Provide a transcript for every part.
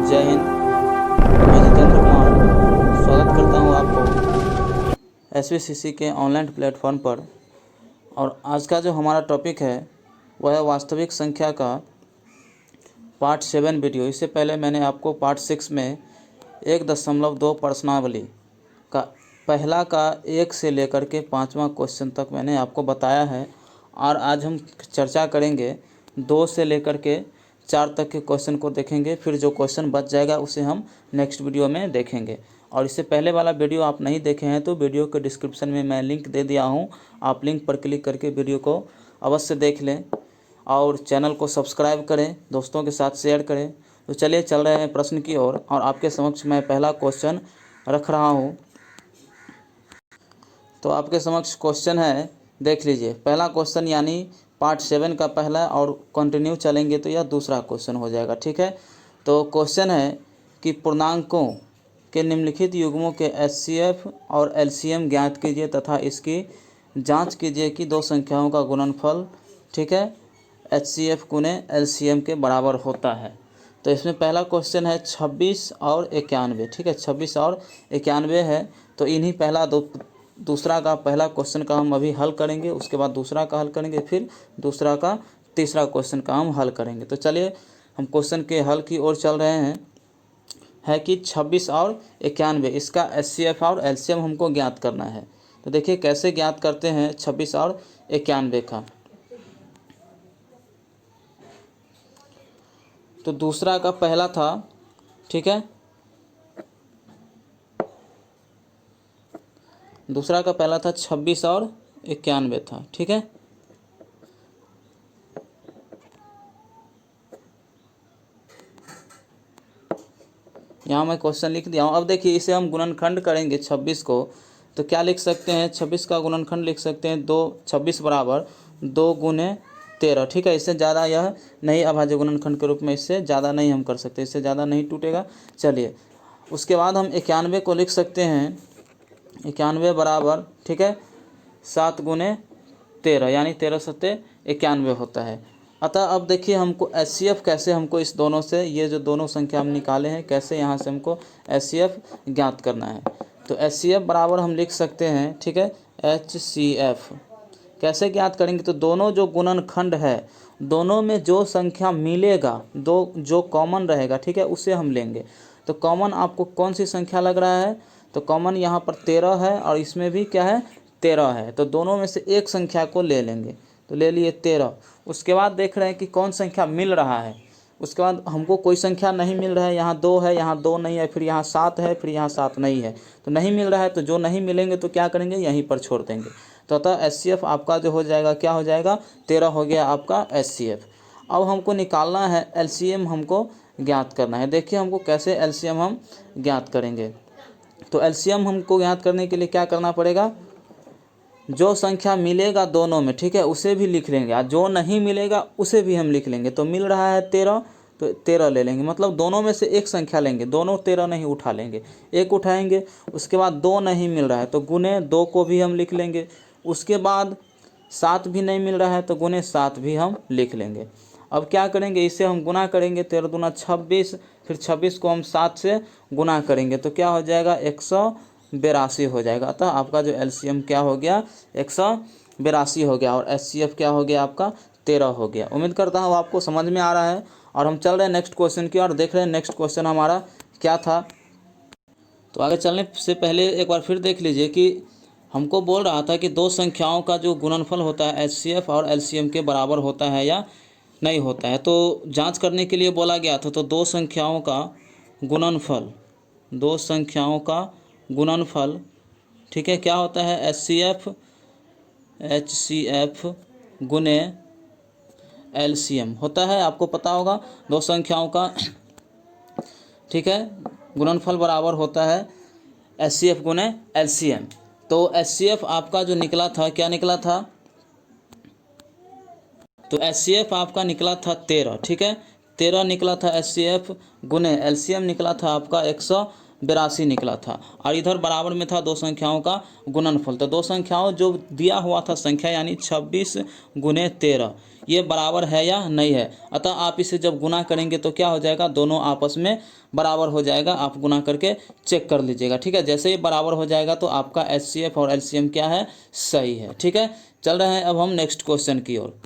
जय हिंद। मैं जितेंद्र कुमार स्वागत करता हूं आपको एसवीसीसी के ऑनलाइन प्लेटफॉर्म पर। और आज का जो हमारा टॉपिक है वह है वास्तविक संख्या का पार्ट 7 वीडियो। इससे पहले मैंने आपको पार्ट 6 में 1.2 प्रश्नावली का पहला का 1 से लेकर के 5वां क्वेश्चन तक मैंने आपको बताया है। और आज हम चर्चा करेंगे 2 से लेकर के 4 तक के क्वेश्चन को देखेंगे। फिर जो क्वेश्चन बच जाएगा उसे हम नेक्स्ट वीडियो में देखेंगे। और इससे पहले वाला वीडियो आप नहीं देखे हैं तो वीडियो के डिस्क्रिप्शन में मैं लिंक दे दिया हूं, आप लिंक पर क्लिक करके वीडियो को अवश्य देख लें और चैनल को सब्सक्राइब करें, दोस्तों के साथ शेयर करें। तो चलिए चल रहे हैं प्रश्न की ओर। और आपके समक्ष मैं पहला क्वेश्चन रख रहा हूं। तो आपके समक्ष क्वेश्चन है, देख लीजिए। पहला क्वेश्चन यानी पार्ट 7 का पहला, और कंटिन्यू चलेंगे तो यह दूसरा क्वेश्चन हो जाएगा। ठीक है, तो क्वेश्चन है कि पूर्णांकों के निम्नलिखित युग्मों के एचसीएफ और एलसीएम ज्ञात कीजिए तथा इसकी जांच कीजिए कि दो संख्याओं का गुणनफल, ठीक है, एचसीएफ गुने एलसीएम के बराबर होता है। तो इसमें पहला क्वेश्चन है 26 और 91। ठीक है, 26 और 91 है। तो इन्हीं दूसरा का पहला क्वेश्चन का हम अभी हल करेंगे, उसके बाद दूसरा का हल करेंगे, फिर दूसरा का तीसरा क्वेश्चन का हम हल करेंगे। तो चलिए हम क्वेश्चन के हल की ओर चल रहे हैं। है कि 26 और 91 इसका एचसीएफ और एलसीएम हमको ज्ञात करना है। तो देखिए कैसे ज्ञात करते हैं 26 और 91 का। तो दूसरा का पहला था, ठीक है, दूसरा का पहला था 26 और 91 था। ठीक है, यहाँ मैं क्वेश्चन लिख दिया हूँ। अब देखिए इसे हम गुणनखंड करेंगे 26 को, तो क्या लिख सकते हैं, 26 का गुणनखंड लिख सकते हैं 26 बराबर 2 गुने 13। ठीक है, इससे ज़्यादा यह नहीं अभाज्य गुणनखंड के रूप में, इससे ज़्यादा नहीं हम कर सकते, इससे ज़्यादा नहीं टूटेगा। चलिए उसके बाद हम 91 को लिख सकते हैं, 91 बराबर, ठीक है, 7 गुने 13 यानी 13 सत्ते 91 होता है। अतः अब देखिए हमको एचसीएफ कैसे, हमको इस दोनों से, ये जो दोनों संख्या हम निकाले हैं, कैसे यहाँ से हमको एचसीएफ ज्ञात करना है। तो एचसीएफ बराबर हम लिख सकते हैं, ठीक है, एचसीएफ कैसे ज्ञात करेंगे। तो दोनों जो गुणनखंड है, दोनों में जो संख्या मिलेगा, दो जो कॉमन रहेगा, ठीक है, उसे हम लेंगे। तो कॉमन आपको कौन सी संख्या लग रहा है, तो कॉमन यहाँ पर 13 है और इसमें भी क्या है, 13 है। तो दोनों में से एक संख्या को ले लेंगे, तो ले लिए 13। उसके बाद देख रहे हैं कि कौन संख्या मिल रहा है। उसके बाद हमको कोई संख्या नहीं मिल रहा है, यहाँ 2 है, यहाँ 2 नहीं है, फिर यहाँ 7 है, फिर यहाँ 7 नहीं है, तो नहीं मिल रहा है। तो जो नहीं मिलेंगे तो क्या करेंगे, यहीं पर छोड़ देंगे। तो अतः एचसीएफ आपका जो हो जाएगा, क्या हो जाएगा, 13 हो गया आपका एचसीएफ। अब हमको निकालना है एलसीएम, हमको ज्ञात करना है। देखिए हमको कैसे एलसीएम हम ज्ञात करेंगे। तो एलसीएम हमको ज्ञात करने के लिए क्या करना पड़ेगा, जो संख्या मिलेगा दोनों में, ठीक है, उसे भी लिख लेंगे, और जो नहीं मिलेगा उसे भी हम लिख लेंगे। तो मिल रहा है 13, तो 13 ले लेंगे, मतलब दोनों में से एक संख्या लेंगे, दोनों 13 नहीं उठा लेंगे, एक उठाएंगे। उसके बाद 2 नहीं मिल रहा है तो गुने 2 को भी हम लिख लेंगे। उसके बाद 7 भी नहीं मिल रहा है तो गुने 7 भी हम लिख लेंगे। अब क्या करेंगे, इसे हम गुना करेंगे, 13 दूना 26, फिर 26 को हम 7 से गुना करेंगे तो क्या हो जाएगा, 182 हो जाएगा। अतः आपका जो एलसीएम क्या हो गया, 182 हो गया, और एचसीएफ क्या हो गया आपका, 13 हो गया। उम्मीद करता हूँ आपको समझ में आ रहा है। और हम चल रहे हैं नेक्स्ट क्वेश्चन की और देख रहे हैं नेक्स्ट क्वेश्चन हमारा क्या था। तो आगे चलने से पहले एक बार फिर देख लीजिए कि हमको बोल रहा था कि दो संख्याओं का जो गुणनफल होता है एचसीएफ और एलसीएम के बराबर होता है या नहीं होता है। तो जांच करने के लिए बोला गया था। तो दो संख्याओं का गुणनफल, दो संख्याओं का गुणनफल, ठीक है, क्या होता है, एचसीएफ गुने एलसीएम होता है। आपको पता होगा दो संख्याओं का, ठीक है, गुणनफल बराबर होता है एचसीएफ गुने एलसीएम। तो एचसीएफ आपका जो निकला था, क्या निकला था, तो एचसीएफ आपका निकला था 13, ठीक है, 13 निकला था एचसीएफ गुने एलसीएम निकला था आपका 82 निकला था, और इधर बराबर में था दो संख्याओं का गुणनफल। तो दो संख्याओं जो दिया हुआ था संख्या यानी 26 गुने 13 ये बराबर है या नहीं है। अतः आप इसे जब गुना करेंगे तो क्या हो जाएगा, दोनों आपस में बराबर हो जाएगा। आप गुना करके चेक कर लीजिएगा, ठीक है। जैसे ही बराबर हो जाएगा तो आपका HCF और LCM क्या है, सही है, ठीक है। चल रहे हैं अब हम नेक्स्ट क्वेश्चन की ओर।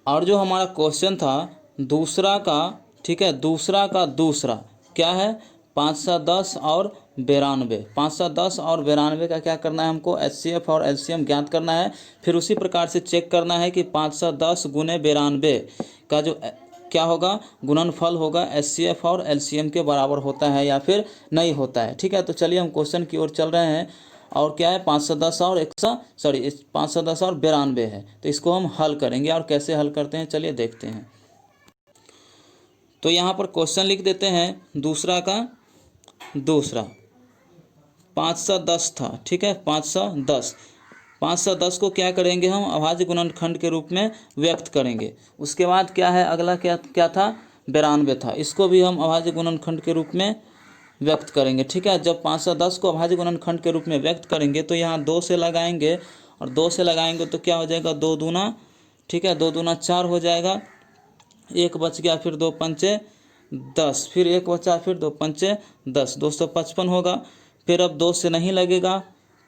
और जो हमारा क्वेश्चन था दूसरा का, ठीक है, दूसरा का दूसरा क्या है, 510 और 92। 510 और 92 का क्या करना है हमको, HCF और LCM ज्ञात करना है। फिर उसी प्रकार से चेक करना है कि 510 गुने 92 का जो क्या होगा, गुणनफल होगा HCF और LCM के बराबर होता है या फिर नहीं होता है, ठीक है। तो चलिए हम क्वेश्चन की ओर चल रहे हैं। और क्या है, 510 और 510 और 92 है। तो इसको हम हल करेंगे, और कैसे हल करते हैं चलिए देखते हैं। तो यहाँ पर क्वेश्चन लिख देते हैं दूसरा का दूसरा 510 था, ठीक है, 510 को क्या करेंगे हम, अभाज्य गुणनखंड के रूप में व्यक्त करेंगे। उसके बाद क्या है, अगला क्या था, 92 था, इसको भी हम अभाज्य गुणनखंड के रूप में व्यक्त करेंगे, ठीक है। जब 510 को अभाज्य गुणनखंड के रूप में व्यक्त करेंगे तो यहाँ 2 से लगाएंगे, और 2 से लगाएंगे तो क्या हो जाएगा, 2 दूना, ठीक है, 2 दूना 4 हो जाएगा, 1 बच गया, फिर 2 पंचे 10, फिर 1 बचा, फिर 2 पंचे 10, 255 होगा। फिर अब 2 से नहीं लगेगा,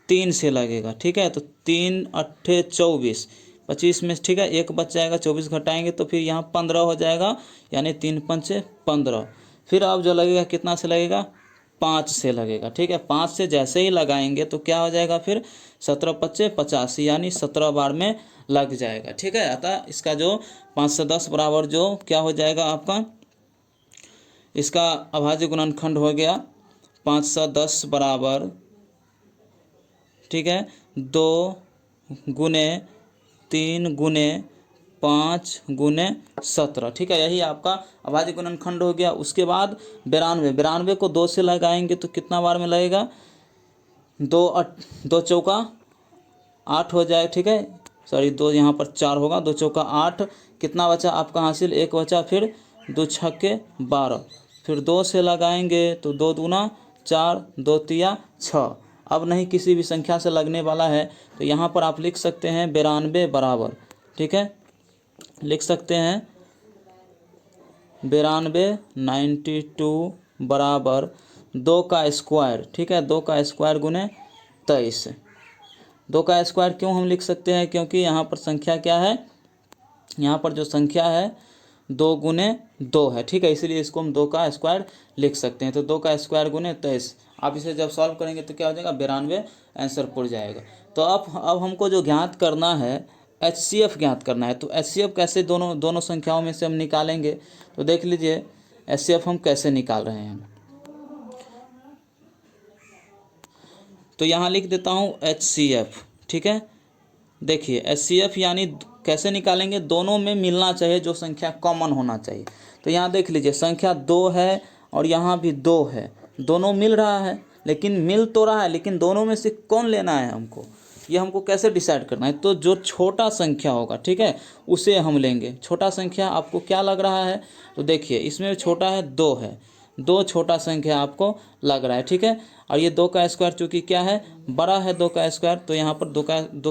3 से लगेगा, ठीक है। तो 3 अट्ठे 24, 25 में, ठीक है, 1 बच जाएगा, 24 घटाएंगे तो फिर यहाँ 15 हो जाएगा, यानी 3 पंचे 15। फिर अब जो लगेगा कितना से लगेगा, 5 से लगेगा, ठीक है। 5 से जैसे ही लगाएंगे तो क्या हो जाएगा, फिर 17 पच्चे 85, यानी 17 बार में लग जाएगा, ठीक है। अतः इसका जो 510 बराबर जो क्या हो जाएगा आपका, इसका अभाज्य गुणनखंड हो गया 510 बराबर, ठीक है, 2 गुने 3 गुने 5 गुने 17, ठीक है, यही आपका अभाज्य गुणनखंड हो गया। उसके बाद 92 को 2 से लगाएंगे तो कितना बार में लगेगा, 2 चौका 8 हो जाए, ठीक है, सॉरी 2 यहाँ पर 4 होगा, 2 चौका 8, कितना बचा आपका हासिल, 1 बचा, फिर 2 छक्के 12, फिर 2 से लगाएंगे तो 2 दूना 4, 2 तिया 6। अब नहीं किसी भी संख्या से लगने वाला है तो यहाँ पर आप लिख सकते हैं 92 बराबर, ठीक है, लिख सकते हैं 92 बराबर 2 का स्क्वायर, ठीक है, 2 का स्क्वायर गुने 23। 2 का स्क्वायर क्यों हम लिख सकते हैं, क्योंकि यहाँ पर संख्या क्या है, यहाँ पर जो संख्या है 2 गुने 2 है, ठीक है, इसीलिए इसको हम 2 का स्क्वायर लिख सकते हैं। तो 2 का स्क्वायर गुने 23, आप इसे जब सॉल्व करेंगे तो क्या हो जाएगा, 92 आंसर पुर जाएगा। तो अब हमको जो ज्ञात करना है HCF ज्ञात करना है। तो HCF कैसे दोनों संख्याओं में से हम निकालेंगे, तो देख लीजिए HCF हम कैसे निकाल रहे हैं। तो यहाँ लिख देता हूँ HCF, ठीक है। देखिए HCF यानी कैसे निकालेंगे, दोनों में मिलना चाहिए, जो संख्या कॉमन होना चाहिए। तो यहाँ देख लीजिए संख्या 2 है और यहाँ भी 2 है, दोनों मिल रहा है, लेकिन मिल तो रहा है, लेकिन दोनों में से कौन लेना है हमको, ये हमको कैसे डिसाइड करना है। तो जो छोटा संख्या होगा, ठीक है, उसे हम लेंगे। छोटा संख्या आपको क्या लग रहा है, तो देखिए इसमें छोटा है 2 है, 2 छोटा संख्या आपको लग रहा है, ठीक है। और ये 2 का स्क्वायर चूँकि क्या है, बड़ा है 2 का स्क्वायर, तो यहाँ पर 2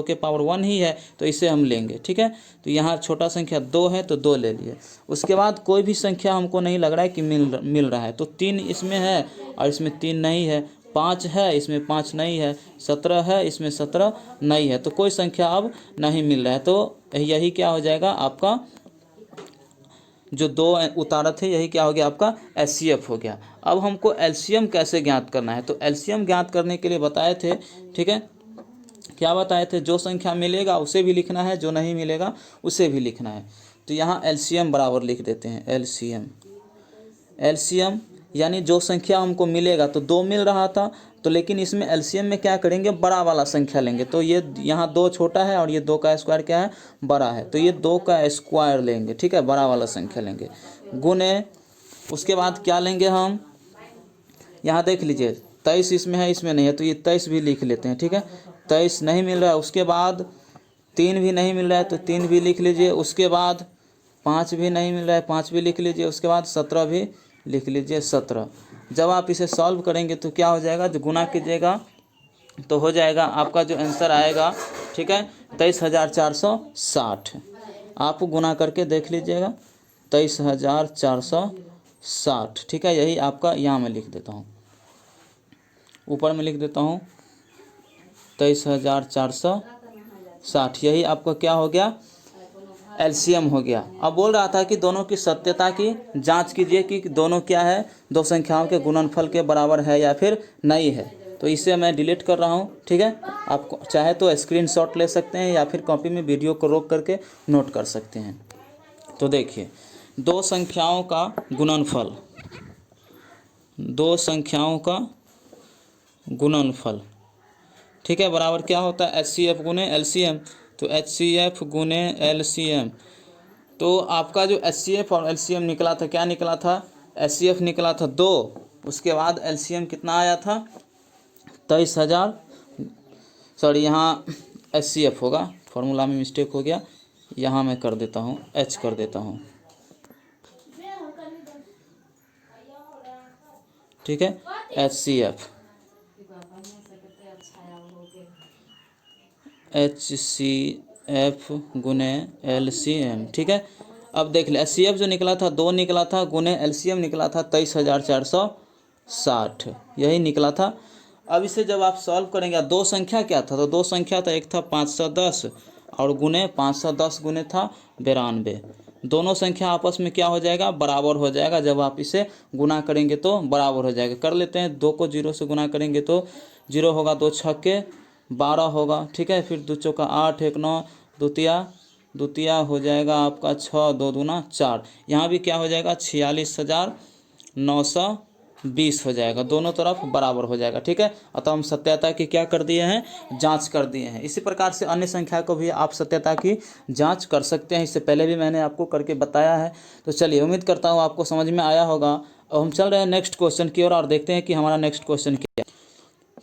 के पावर 1 ही है, तो इसे हम लेंगे, ठीक है। तो यहाँ छोटा संख्या 2 है तो 2 ले लिए। उसके बाद कोई भी संख्या हमको नहीं लग रहा है कि मिल रहा है, तो 3 इसमें है और इसमें 3 नहीं है, 5 है इसमें 5 नहीं है, 17 है इसमें 17 नहीं है, तो कोई संख्या अब नहीं मिल रहा है। तो यही क्या हो जाएगा आपका, जो 2 उतारा थे यही क्या हो गया आपका HCF हो गया। अब हमको LCM कैसे ज्ञात करना है, तो LCM ज्ञात करने के लिए बताए थे, ठीक है, क्या बताए थे, जो संख्या मिलेगा उसे भी लिखना है, जो नहीं मिलेगा उसे भी लिखना है। तो यहाँ LCM बराबर लिख देते हैं, LCM यानी जो संख्या हमको मिलेगा, तो 2 मिल रहा था, तो लेकिन इसमें LCM में क्या करेंगे, बड़ा वाला संख्या लेंगे। तो ये यहाँ 2 छोटा है और ये 2 का स्क्वायर क्या है, बड़ा है, तो ये 2 का स्क्वायर लेंगे, ठीक है, बड़ा वाला संख्या लेंगे, गुने उसके बाद क्या लेंगे हम, यहाँ देख लीजिए 23 इसमें है इसमें नहीं है, तो ये 23 भी लिख लेते हैं, ठीक है। 23 नहीं मिल रहा है, उसके बाद 3 भी नहीं मिल रहा है, तो 3 भी लिख लीजिए। उसके बाद 5 भी नहीं मिल रहा है, 5 भी लिख लीजिए। उसके बाद 17 भी लिख लीजिए, 17। जब आप इसे सॉल्व करेंगे तो क्या हो जाएगा, जो गुना कीजिएगा तो हो जाएगा आपका जो आंसर आएगा, ठीक है, 23,460। आप गुना करके देख लीजिएगा, 23,460, ठीक है। यही आपका, यहाँ मैं लिख देता हूँ, ऊपर में लिख देता हूँ 23,460, यही आपका क्या हो गया, एलसीएम हो गया। अब बोल रहा था कि दोनों की सत्यता की जांच कीजिए कि दोनों क्या है, दो संख्याओं के गुणनफल के बराबर है या फिर नहीं है। तो इसे मैं डिलीट कर रहा हूँ, ठीक है। आप चाहे तो स्क्रीनशॉट ले सकते हैं या फिर कॉपी में वीडियो को रोक करके नोट कर सकते हैं। तो देखिए, दो संख्याओं का गुणनफल, दो संख्याओं का गुणनफल, ठीक है, बराबर क्या होता है, HCF गुने LCM। तो HCF गुने LCM, तो आपका जो HCF और LCM निकला था, क्या निकला था, HCF निकला था 2, उसके बाद LCM कितना आया था, 23,000, सॉरी यहाँ HCF होगा, फॉर्मूला में मिस्टेक हो गया, यहाँ मैं कर देता हूँ, H कर देता हूँ, ठीक है, HCF गुने LCM, ठीक है। अब देख ले, HCF जो निकला था 2 निकला था, गुने LCM निकला था 23,460, यही निकला था। अब इसे जब आप सॉल्व करेंगे, दो संख्या क्या था, तो दो संख्या था, एक था 510 और गुने 510 गुने था 92। दोनों संख्या आपस में क्या हो जाएगा, बराबर हो जाएगा। जब आप इसे गुना करेंगे तो बराबर हो जाएगा। कर लेते हैं, 2 को 0 से गुना करेंगे तो 0 होगा, 2 छक्के 12 होगा, ठीक है। फिर 2 चौका 8, 1 9, द्वितीया हो जाएगा आपका 6, 2 दूना 4। यहाँ भी क्या हो जाएगा, 46,920 हो जाएगा, दोनों तरफ बराबर हो जाएगा, ठीक है। अतः हम सत्यता की क्या कर दिए हैं, जांच कर दिए हैं। इसी प्रकार से अन्य संख्या को भी आप सत्यता की जांच कर सकते हैं, इससे पहले भी मैंने आपको करके बताया है। तो चलिए, उम्मीद करता हूँ आपको समझ में आया होगा। अब हम चल रहे हैं नेक्स्ट क्वेश्चन की ओर और देखते हैं कि हमारा नेक्स्ट क्वेश्चन क्या है।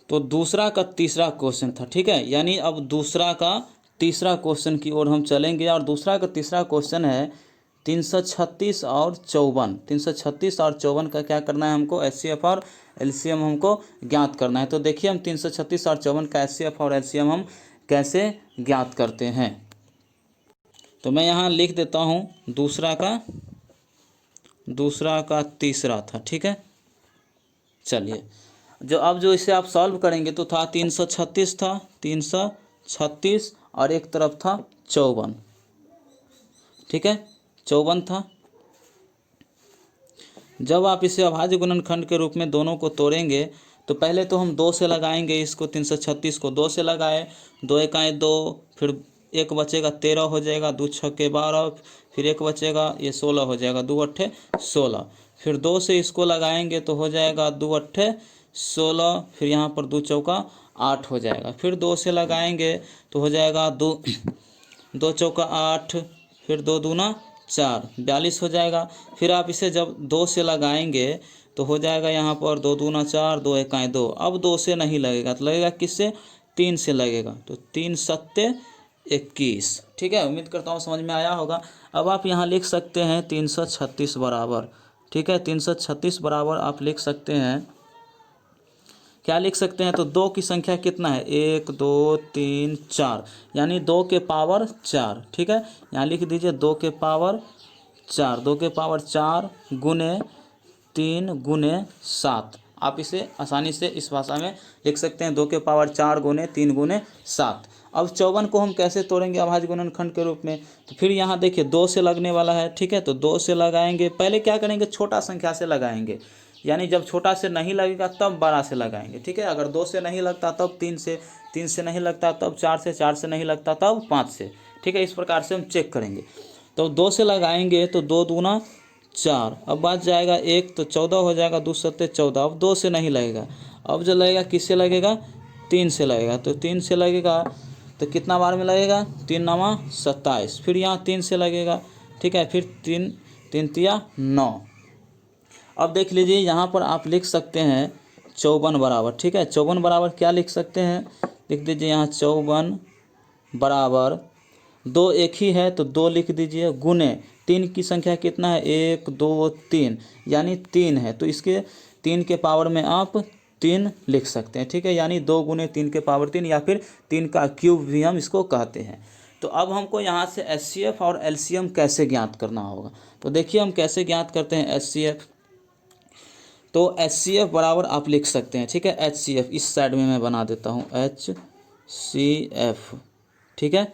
तो दूसरा का तीसरा क्वेश्चन था, ठीक है, यानी अब दूसरा का तीसरा क्वेश्चन की ओर हम चलेंगे। और दूसरा का तीसरा क्वेश्चन है 336 और 54। 336 और 54 का क्या करना है हमको, HCF और LCM हमको ज्ञात करना है। तो देखिए, हम 336 और 54 का HCF और LCM हम कैसे ज्ञात करते हैं। तो मैं यहाँ लिख देता हूँ, दूसरा का तीसरा था, ठीक है। चलिए, जो इसे आप सॉल्व करेंगे तो था 336 था, 336 और एक तरफ था 54, ठीक है, 54 था। जब आप इसे अभाज्य गुणनखंड के रूप में दोनों को तोड़ेंगे तो पहले तो हम 2 से लगाएंगे इसको, 336 को 2 से लगाए, 2 एकाएँ 2, फिर एक बचेगा 13 हो जाएगा, 2 छक्के 12, फिर एक बचेगा, ये 16 हो जाएगा, 2 अट्ठे 16। फिर 2 से इसको लगाएंगे तो हो जाएगा 2 अट्ठे 16, फिर यहाँ पर 2 चौका 8 हो जाएगा। फिर 2 से लगाएंगे तो हो जाएगा 2 चौका 8, फिर 2 दूना 4, 42 हो जाएगा। फिर आप इसे जब 2 से लगाएंगे तो हो जाएगा यहाँ पर 2 दूना 4, 2 एकाएँ 2। अब 2 से नहीं लगेगा तो लगेगा किससे, 3 से लगेगा, तो 3 सत्ते 21, ठीक है। उम्मीद करता हूँ समझ में आया होगा। अब आप यहाँ लिख सकते हैं 336 बराबर, ठीक है, 336 बराबर आप लिख सकते हैं, क्या लिख सकते हैं, तो 2 की संख्या कितना है, 1 2 3 4, यानी 2 के पावर 4, ठीक है। यहाँ लिख दीजिए 2 के पावर 4, 2 के पावर 4 गुने 3 गुने 7। आप इसे आसानी से इस भाषा में लिख सकते हैं, 2 के पावर 4 गुने 3 गुने 7। अब 54 को हम कैसे तोड़ेंगे अभाज्य गुणनखंड के रूप में, तो फिर यहाँ देखिए 2 से लगने वाला है, ठीक है। तो 2 से लगाएंगे, पहले क्या करेंगे, छोटा संख्या से लगाएंगे, यानी जब छोटा से नहीं लगेगा तब बड़ा से लगाएंगे, ठीक है। अगर 2 से नहीं लगता तब 3 से, 3 से नहीं लगता तब 4 से, 4 से नहीं लगता तब 5 से, ठीक है। इस प्रकार से हम चेक करेंगे। तो 2 से लगाएंगे तो 2 दूना 4, अब बच जाएगा 1, तो 14 हो जाएगा, 2 सत्ते 14। अब 2 से नहीं लगेगा, अब जो लगेगा किससे लगेगा, 3 से लगेगा। तो 3 से लगेगा तो कितना बार में लगेगा, 3 नामा 27, फिर यहाँ 3 से लगेगा, ठीक है, फिर 3 3 तिया 9। अब देख लीजिए, यहाँ पर आप लिख सकते हैं 54 बराबर, ठीक है। 54 बराबर क्या लिख सकते हैं, लिख दीजिए यहाँ 54 बराबर 2 एक ही है तो 2 लिख दीजिए, गुने 3 की संख्या कितना है, 1 2 3, यानी 3 है, तो इसके 3 के पावर में आप 3 लिख सकते हैं, ठीक है। यानी 2 गुने 3 के पावर 3, या फिर 3 का क्यूब भी हम इसको कहते हैं। तो अब हमको यहाँ से HCF और LCM कैसे ज्ञात करना होगा, तो देखिए हम कैसे ज्ञात करते हैं HCF। तो HCF बराबर आप लिख सकते हैं, ठीक है। HCF इस साइड में मैं बना देता हूँ HCF, ठीक है।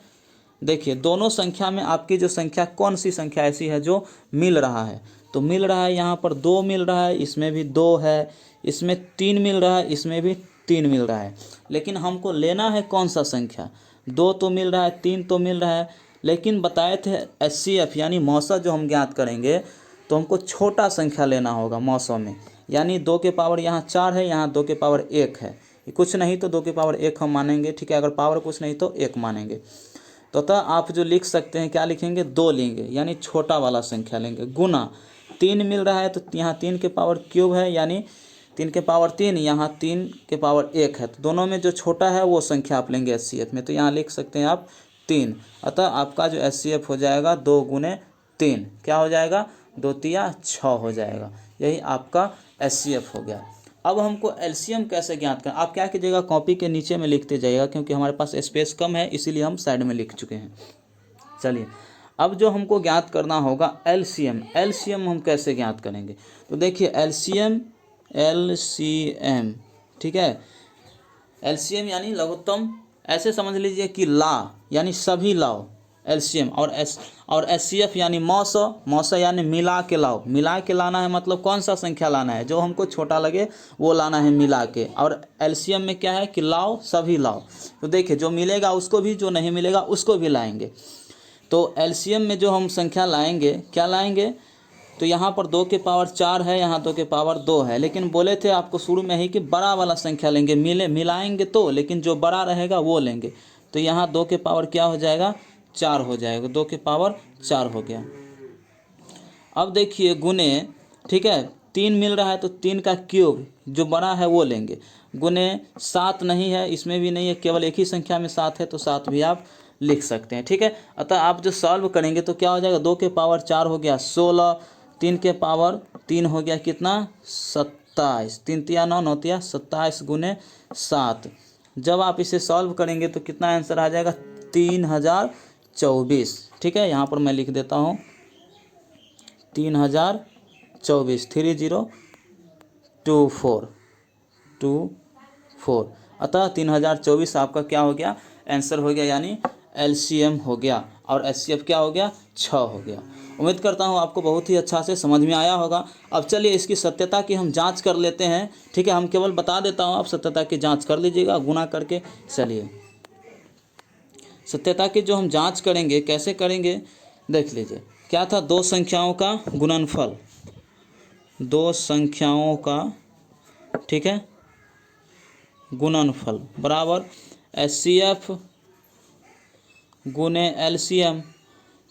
देखिए दोनों संख्या में आपकी जो संख्या, कौन सी संख्या ऐसी है जो मिल रहा है, तो मिल रहा है यहाँ पर 2 मिल रहा है, इसमें भी 2 है, इसमें 3 मिल रहा है, इसमें भी 3 मिल रहा है। लेकिन हमको लेना है कौन सा संख्या, 2 तो मिल रहा है, 3 तो मिल रहा है, लेकिन बताए थे HCF यानी मौसा जो हम ज्ञात करेंगे तो हमको छोटा संख्या लेना होगा मौसों में। यानी 2 के पावर यहाँ 4 है, यहाँ 2 के पावर 1 है, कुछ नहीं तो 2 के पावर 1 हम मानेंगे, ठीक है। अगर पावर कुछ नहीं तो 1 मानेंगे। तो अतः आप जो लिख सकते हैं, क्या लिखेंगे, 2 लेंगे, यानी छोटा वाला संख्या लेंगे। गुना 3 मिल रहा है तो यहाँ 3 के पावर क्यूब है, यानी 3 के पावर 3, यहाँ 3 के पावर 1 है, तो दोनों में जो छोटा है वो संख्या आप लेंगे HCF में। तो यहाँ लिख सकते हैं आप 3। अतः आपका जो HCF हो जाएगा 2 गुने 3, क्या हो जाएगा, 2 तिया 6 हो जाएगा। यही आपका HCF हो गया। अब हमको LCM कैसे ज्ञात करना, आप क्या कीजिएगा, कॉपी के नीचे में लिखते जाइएगा, क्योंकि हमारे पास स्पेस कम है इसीलिए हम साइड में लिख चुके हैं। चलिए अब जो हमको ज्ञात करना होगा LCM। LCM हम कैसे ज्ञात करेंगे, तो देखिए LCM, ठीक है। LCM यानी लघुत्तम, ऐसे समझ लीजिए कि ला यानी सभी लाओ LCM, और HCF यानी मौसा यानी मिला के लाओ। मिला के लाना है मतलब कौन सा संख्या लाना है, जो हमको छोटा लगे वो लाना है मिला के। और LCM में क्या है कि लाओ सभी लाओ, तो देखिए जो मिलेगा उसको भी, जो नहीं मिलेगा उसको भी लाएंगे। तो LCM में जो हम संख्या लाएंगे, क्या लाएंगे, तो यहाँ पर 2 के पावर 4 है, यहाँ 2 के पावर 2 है, लेकिन बोले थे आपको शुरू में ही कि बड़ा वाला संख्या लेंगे, मिलाएंगे तो, लेकिन जो बड़ा रहेगा वो लेंगे। तो यहाँ 2 के पावर क्या हो जाएगा, 4 हो जाएगा, 2 के पावर 4 हो गया। अब देखिए गुने, ठीक है, 3 मिल रहा है तो 3 का क्यूब जो बड़ा है वो लेंगे। गुने 7 नहीं है, इसमें भी नहीं है, केवल एक ही संख्या में 7 है, तो 7 भी आप लिख सकते हैं, ठीक है। अतः आप जो सॉल्व करेंगे तो क्या हो जाएगा, 2 के पावर 4 हो गया 16, 3 के पावर 3 हो गया कितना, 27, 3 तिया 9, 9 तिया 27 गुने 7। जब आप इसे सॉल्व करेंगे तो कितना आंसर आ जाएगा, 3024, ठीक है। यहाँ पर मैं लिख देता हूँ 3024, 3024। अतः 3024 आपका क्या हो गया, आंसर हो गया, यानी LCM हो गया, और HCF क्या हो गया, 6 हो गया। उम्मीद करता हूँ आपको बहुत ही अच्छा से समझ में आया होगा। अब चलिए इसकी सत्यता की हम जांच कर लेते हैं, ठीक है। हम केवल बता देता हूँ, आप सत्यता की जांच कर लीजिएगा गुना करके। चलिए सत्यता की जो हम जांच करेंगे, कैसे करेंगे, देख लीजिए। क्या था, 2 संख्याओं का गुणनफल, 2 संख्याओं का, ठीक है, गुणनफल बराबर HCF गुने LCM।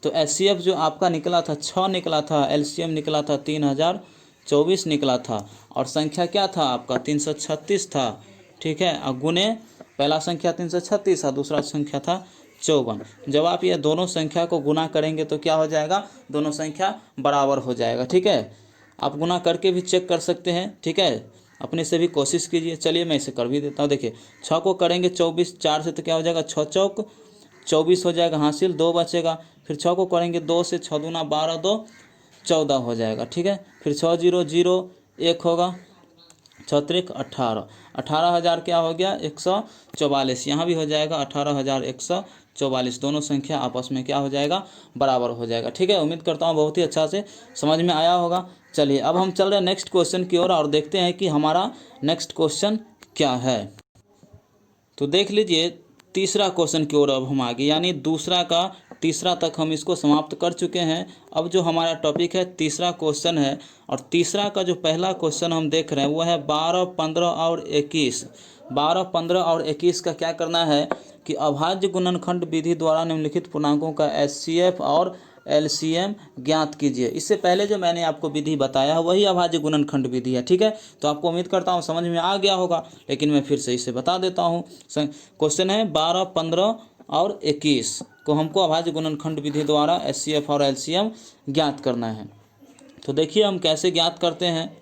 तो HCF जो आपका निकला था 6 निकला था, LCM निकला था 3024 निकला था, और संख्या क्या था आपका 336 था, ठीक है। और गुने पहला संख्या 336 और दूसरा संख्या था 54। जब आप ये दोनों संख्या को गुना करेंगे तो क्या हो जाएगा, दोनों संख्या बराबर हो जाएगा, ठीक है। आप गुना करके भी चेक कर सकते हैं, ठीक है, अपने से भी कोशिश कीजिए। चलिए मैं इसे कर भी देता हूँ। देखिए 6 को करेंगे 24, 4 से तो क्या हो जाएगा, 6 चौक 24 हो जाएगा, हासिल 2 बचेगा। फिर 6 को करेंगे 2 से, 6 दूना 12, 2 14 हो जाएगा, ठीक है। फिर 6 0 0 1 होगा, 6 त्रिक 18, 18,000 क्या हो गया, 144। यहाँ भी हो जाएगा 18,144। दोनों संख्या आपस में क्या हो जाएगा, बराबर हो जाएगा, ठीक है। उम्मीद करता हूँ बहुत ही अच्छा से समझ में आया होगा। चलिए अब हम चल रहे हैं नेक्स्ट क्वेश्चन की ओर, और देखते हैं कि हमारा नेक्स्ट क्वेश्चन क्या है। तो देख लीजिए तीसरा क्वेश्चन की ओर अब हम आगे, यानी दूसरा का तीसरा तक हम इसको समाप्त कर चुके हैं। अब जो हमारा टॉपिक है तीसरा क्वेश्चन है, और तीसरा का जो पहला क्वेश्चन हम देख रहे हैं वो है 12, 15 और 21। 12, 15 और 21 का क्या करना है कि अभाज्य गुणनखंड विधि द्वारा निम्नलिखित पूर्णांकों का HCF और LCM ज्ञात कीजिए। इससे पहले जो मैंने आपको विधि बताया है वही अभाज्य गुणनखंड विधि है, ठीक है। तो आपको उम्मीद करता हूँ समझ में आ गया होगा, लेकिन मैं फिर से इसे बता देता हूँ। क्वेश्चन है 12, 15 और 21 को हमको अभाज्य गुणनखंड विधि द्वारा HCF और LCM ज्ञात करना है। तो देखिए हम कैसे ज्ञात करते हैं।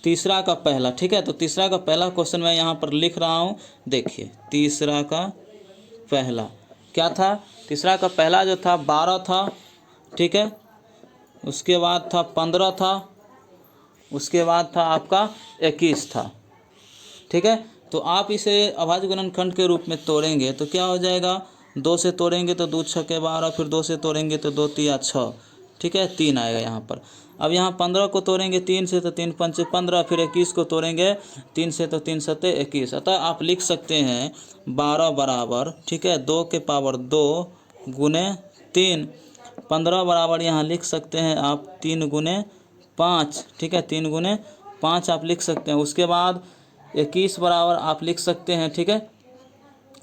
तीसरा का पहला, ठीक है, तो तीसरा का पहला क्वेश्चन मैं यहाँ पर लिख रहा हूँ। देखिए तीसरा का पहला क्या था, तीसरा का पहला जो था 12 था, ठीक है, उसके बाद था 15 था, उसके बाद था आपका 21 था, ठीक है। तो आप इसे अभाज्य गुणनखंड के रूप में तोड़ेंगे तो क्या हो जाएगा, 2 से तोड़ेंगे तो 2 छक्के 12, फिर 2 से तोड़ेंगे तो 2 तिया 6, ठीक है, 3 आएगा यहाँ पर। अब यहाँ 15 को तोड़ेंगे 3 से तो 3 पंचे 15, फिर 21 को तोड़ेंगे 3 से तो 3 सत्ते 21। अतः आप लिख सकते हैं 12 बराबर, ठीक है, 2 के पावर 2 गुने 3। 15 बराबर यहाँ लिख सकते हैं आप 3 गुने 5, ठीक है, 3 गुने 5 आप लिख सकते हैं। उसके बाद 21 बराबर आप लिख सकते हैं, ठीक है,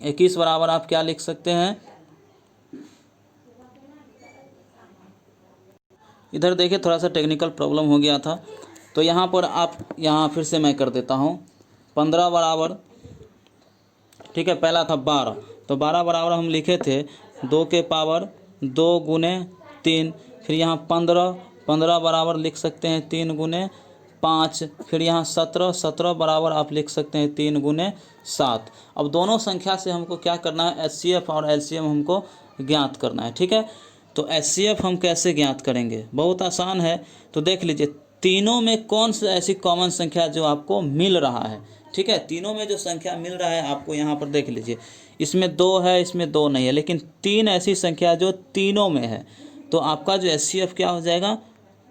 21 बराबर आप क्या लिख सकते हैं, इधर देखिए थोड़ा सा टेक्निकल प्रॉब्लम हो गया था, तो यहाँ पर आप, यहाँ फिर से मैं कर देता हूँ। 15 बराबर, ठीक है, पहला था 12, तो 12 बराबर हम लिखे थे 2 के पावर 2 गुने 3, फिर यहाँ 15 बराबर लिख सकते हैं 3 गुने 5, फिर यहाँ 17 बराबर आप लिख सकते हैं 3 गुने 7। अब दोनों संख्या से हमको क्या करना है, HCF और LCM हमको ज्ञात करना है, ठीक है। तो HCF हम कैसे ज्ञात करेंगे, बहुत आसान है। तो देख लीजिए तीनों में कौन सी ऐसी कॉमन संख्या जो आपको मिल रहा है, ठीक है, तीनों में जो संख्या मिल रहा है आपको यहाँ पर देख लीजिए, इसमें 2 है, इसमें 2 नहीं है, लेकिन 3 ऐसी संख्या जो तीनों में है, तो आपका जो HCF क्या हो जाएगा,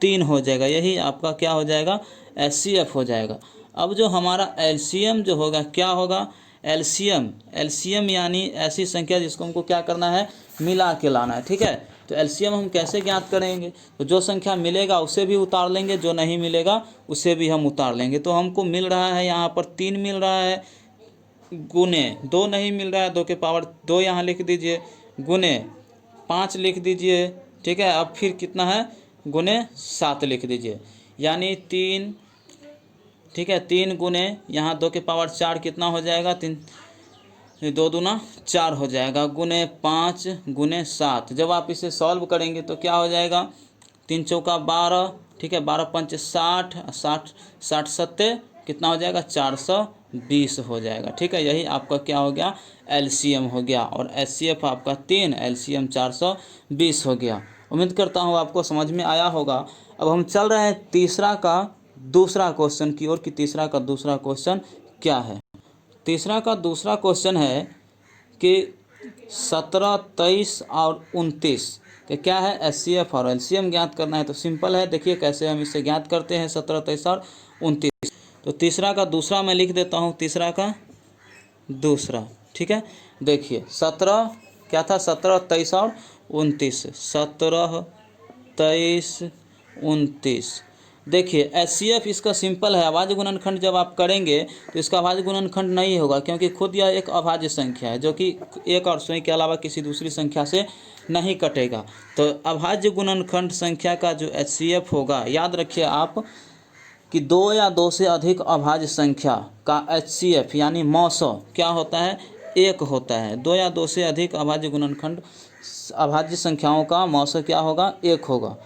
3 हो जाएगा, यही आपका क्या हो जाएगा, HCF हो जाएगा। अब जो हमारा LCM जो होगा क्या होगा, LCM यानी ऐसी संख्या जिसको हमको क्या करना है, मिला के लाना है, ठीक है। तो LCM हम कैसे ज्ञात करेंगे, तो जो संख्या मिलेगा उसे भी उतार लेंगे, जो नहीं मिलेगा उसे भी हम उतार लेंगे। तो हमको मिल रहा है यहाँ पर 3 मिल रहा है, गुने 2 नहीं मिल रहा है, 2 के पावर 2 यहाँ लिख दीजिए, गुने 5 लिख दीजिए, ठीक है। अब फिर कितना है, गुने 7 लिख दीजिए, यानी 3, ठीक है, 3 गुने यहाँ 2 के पावर 4 कितना हो जाएगा, 3 2 दूना 4 हो जाएगा, गुने 5 गुने 7। जब आप इसे सॉल्व करेंगे तो क्या हो जाएगा, 3 चौका 12, ठीक है, 12 पंच 60, 60 सत्ते कितना हो जाएगा, 420 हो जाएगा, ठीक है। यही आपका क्या हो गया, LCM हो गया, और HCF आपका 3, LCM 420 हो गया। उम्मीद करता हूँ आपको समझ में आया होगा। अब हम चल रहे हैं तीसरा का दूसरा क्वेश्चन की ओर कि तीसरा का दूसरा क्वेश्चन क्या है। तीसरा का दूसरा क्वेश्चन है कि 17, 23 और 29 के क्या है, HCF और LCM ज्ञात करना है। तो सिंपल है, देखिए कैसे हम इसे ज्ञात करते हैं, 17, 23 और 29। तो तीसरा का दूसरा मैं लिख देता हूँ, तीसरा का दूसरा, ठीक है। देखिए 17 क्या था, 17, 23 और 29, 17, 23, 29। देखिए HCF इसका सिंपल है, अभाज्य गुणनखंड जब आप करेंगे तो इसका अभाज्य गुणनखंड नहीं होगा, क्योंकि खुद यह एक अभाज्य संख्या है जो कि एक और स्वयं के अलावा किसी दूसरी संख्या से नहीं कटेगा। तो अभाज्य गुणनखंड संख्या का जो HCF होगा, याद रखिए आप कि 2 या 2 से अधिक अभाज्य संख्या का HCF यानी मौसौ क्या होता है, 1 होता है। 2 या 2 से अधिक अभाज्य गुणनखंड अभाज्य संख्याओं का मौसौ क्या होगा, 1 होगा।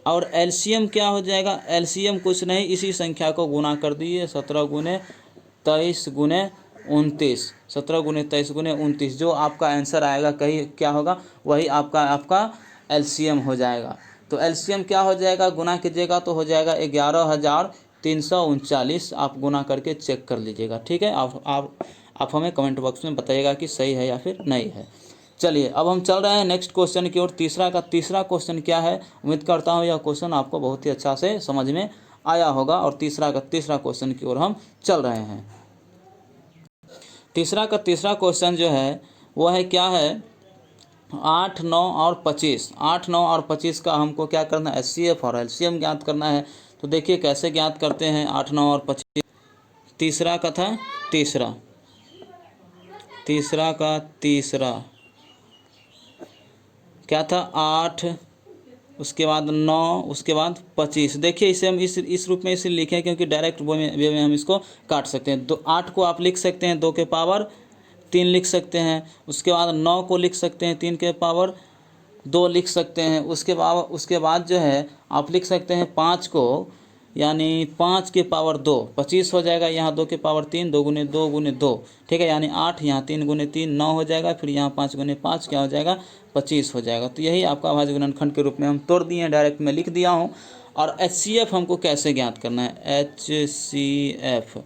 और LCM क्या हो जाएगा, LCM कुछ नहीं, इसी संख्या को गुना कर दिए, 17 गुने 23 गुने 29, 17 गुने 23 गुने 29, जो आपका आंसर आएगा कहीं क्या होगा, वही आपका LCM हो जाएगा। तो LCM क्या हो जाएगा, गुना कीजिएगा तो हो जाएगा 11,339। आप गुना करके चेक कर लीजिएगा, ठीक है। आप हमें कमेंट बॉक्स में बताइएगा कि सही है या फिर नहीं है। चलिए अब हम चल रहे हैं नेक्स्ट क्वेश्चन की ओर। तीसरा का तीसरा क्वेश्चन क्या है, उम्मीद करता हूँ यह क्वेश्चन आपको बहुत ही अच्छा से समझ में आया होगा, और तीसरा का तीसरा क्वेश्चन की ओर हम चल रहे हैं। तीसरा का तीसरा क्वेश्चन जो है वो है क्या है, 8, 9 और 25। 8, 9 और 25 का हमको क्या करना है, HCF और LCM ज्ञात करना है। तो देखिए कैसे ज्ञात करते हैं 8, 9 और 25। तीसरा का था तीसरा का तीसरा क्या था, 8, उसके बाद 9, उसके बाद 25। देखिए इसे हम इस रूप में इसे लिखें क्योंकि डायरेक्ट वे में हम इसको काट सकते हैं। 8 को आप लिख सकते हैं 2 के पावर 3 लिख सकते हैं। उसके बाद 9 को लिख सकते हैं 3 के पावर 2 लिख सकते हैं। उसके बाद जो है आप लिख सकते हैं 5 को, यानी 5 के पावर 2 25 हो जाएगा। यहाँ 2 के पावर 3 2 गुने 2 गुने 2, ठीक है, यानी 8। यहाँ 3 गुने 3 9 हो जाएगा। फिर यहाँ 5 गुने 5 क्या हो जाएगा 25 हो जाएगा। तो यही आपका अभाज्य गुणनखंड के रूप में हम तोड़ दिए हैं, डायरेक्ट में लिख दिया हूँ। और HCF हमको कैसे ज्ञात करना है, HCF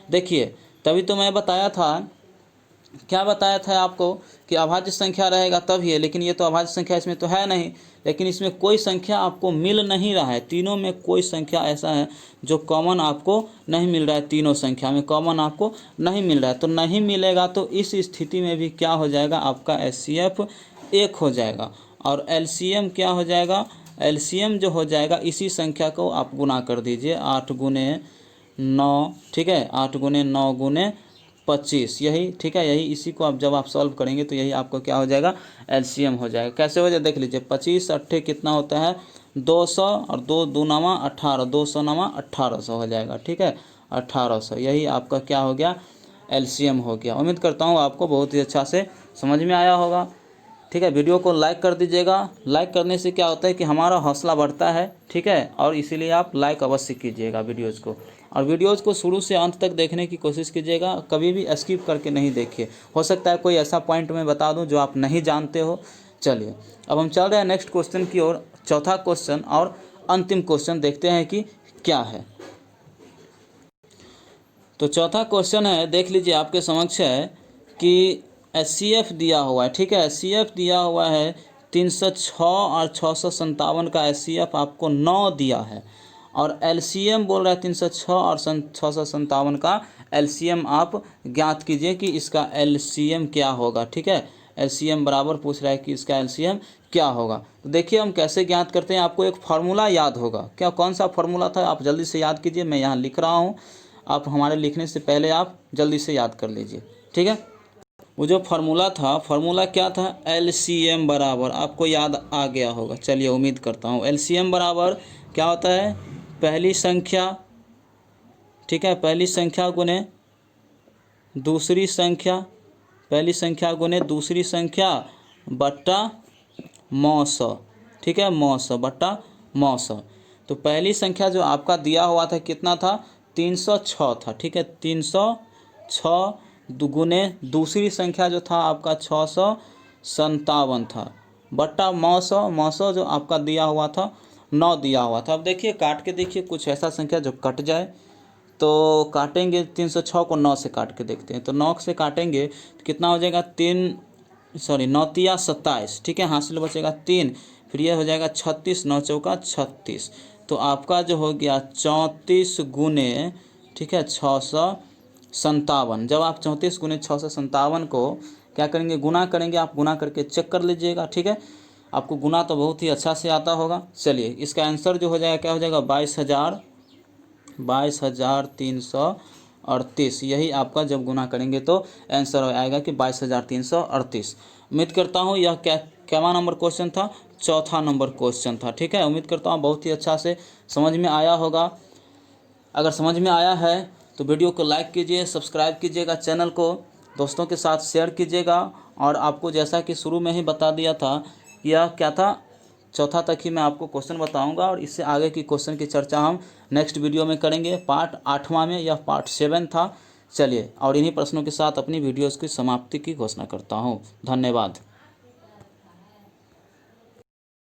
देखिए, तभी तो मैं बताया था, क्या बताया था आपको कि अभाज्य संख्या रहेगा तभी है, लेकिन ये तो अभाज्य संख्या इसमें तो है नहीं। लेकिन इसमें कोई संख्या आपको मिल नहीं रहा है, तीनों में कोई संख्या ऐसा है जो कॉमन आपको नहीं मिल रहा है, तीनों संख्या में कॉमन आपको नहीं मिल रहा है। तो नहीं मिलेगा तो इस स्थिति में भी क्या हो जाएगा, आपका HCF 1 हो जाएगा। और LCM क्या हो जाएगा, LCM जो हो जाएगा इसी संख्या को आप गुना कर दीजिए 8 गुने 9, ठीक है, 8 गुने 9 गुने 25, यही ठीक है। यही इसी को आप जब आप सॉल्व करेंगे तो यही आपको क्या हो जाएगा, LCM हो जाएगा। कैसे हो जाए देख लीजिए, 25 अट्ठे कितना होता है 200 और 2 दूनामा 18, 200 नामा 1800 हो जाएगा, ठीक है, 1800। यही आपका क्या हो गया, LCM हो गया। उम्मीद करता हूँ आपको बहुत ही अच्छा से समझ में आया होगा, ठीक है। वीडियो को लाइक कर दीजिएगा, लाइक करने से क्या होता है कि हमारा हौसला बढ़ता है, ठीक है, और इसीलिए आप लाइक अवश्य कीजिएगा वीडियोज़ को। और वीडियोज़ को शुरू से अंत तक देखने की कोशिश कीजिएगा, कभी भी स्किप करके नहीं देखिए। हो सकता है कोई ऐसा पॉइंट मैं बता दूं जो आप नहीं जानते हो। चलिए अब हम चल रहे हैं नेक्स्ट क्वेश्चन की ओर। चौथा क्वेश्चन और अंतिम क्वेश्चन देखते हैं कि क्या है। तो चौथा क्वेश्चन है, देख लीजिए आपके समक्ष है कि HCF दिया हुआ है, ठीक है, HCF दिया हुआ है 306 और 657 का HCF आपको 9 दिया है। और LCM बोल रहा है 306 और 657 का LCM आप ज्ञात कीजिए कि इसका LCM क्या होगा, ठीक है। LCM बराबर पूछ रहा है कि इसका LCM क्या होगा। तो देखिए हम कैसे ज्ञात करते हैं, आपको एक फार्मूला याद होगा। क्या, कौन सा फार्मूला था, आप जल्दी से याद कीजिए, मैं यहाँ लिख रहा हूँ, आप हमारे लिखने से पहले आप जल्दी से याद कर लीजिए, ठीक है। वो जो फार्मूला था, फार्मूला क्या था, LCM बराबर, आपको याद आ गया होगा, चलिए उम्मीद करता हूँ। LCM बराबर क्या होता है, पहली संख्या, ठीक है, पहली संख्या गुने दूसरी संख्या, पहली संख्या गुने दूसरी संख्या बट्टा मौसौ, ठीक है, मौसौ बट्टा मौसौ। तो पहली संख्या जो आपका दिया हुआ था कितना था, 306 था, ठीक है, 306 गुने दूसरी संख्या जो था आपका 657 था बट्टा मौसौ, मौसौ जो आपका दिया हुआ था 9 दिया हुआ था। अब देखिए काट के देखिए, कुछ ऐसा संख्या जो कट जाए, तो काटेंगे 306 को 9 से काट के देखते हैं। तो 9 से काटेंगे तो कितना हो जाएगा, 9 तिया 27, ठीक है, हासिल बचेगा 3, फिर ये हो जाएगा 36, 9 चौका 36। तो आपका जो हो गया 34 गुने, ठीक है, 657। जब आप 34 गुने 657 को क्या करेंगे, गुना करेंगे, आप गुना करके चेक कर लीजिएगा, ठीक है, आपको गुना तो बहुत ही अच्छा से आता होगा। चलिए इसका आंसर जो हो जाएगा क्या हो जाएगा, 22,338। यही आपका जब गुना करेंगे तो आंसर आएगा कि 22,338। उम्मीद करता हूँ यह क्या नंबर क्वेश्चन था, चौथा नंबर क्वेश्चन था, ठीक है। उम्मीद करता हूँ बहुत ही अच्छा से समझ में आया होगा। अगर समझ में आया है तो वीडियो को लाइक कीजिए, सब्सक्राइब कीजिएगा, चैनल को दोस्तों के साथ शेयर कीजिएगा। और आपको जैसा कि शुरू में ही बता दिया था, यह क्या था, चौथा तक ही मैं आपको क्वेश्चन बताऊंगा और इससे आगे की क्वेश्चन की चर्चा हम नेक्स्ट वीडियो में करेंगे। पार्ट 8वां में, यह पार्ट 7 था। चलिए और इन्हीं प्रश्नों के साथ अपनी वीडियोज़ की समाप्ति की घोषणा करता हूँ। धन्यवाद।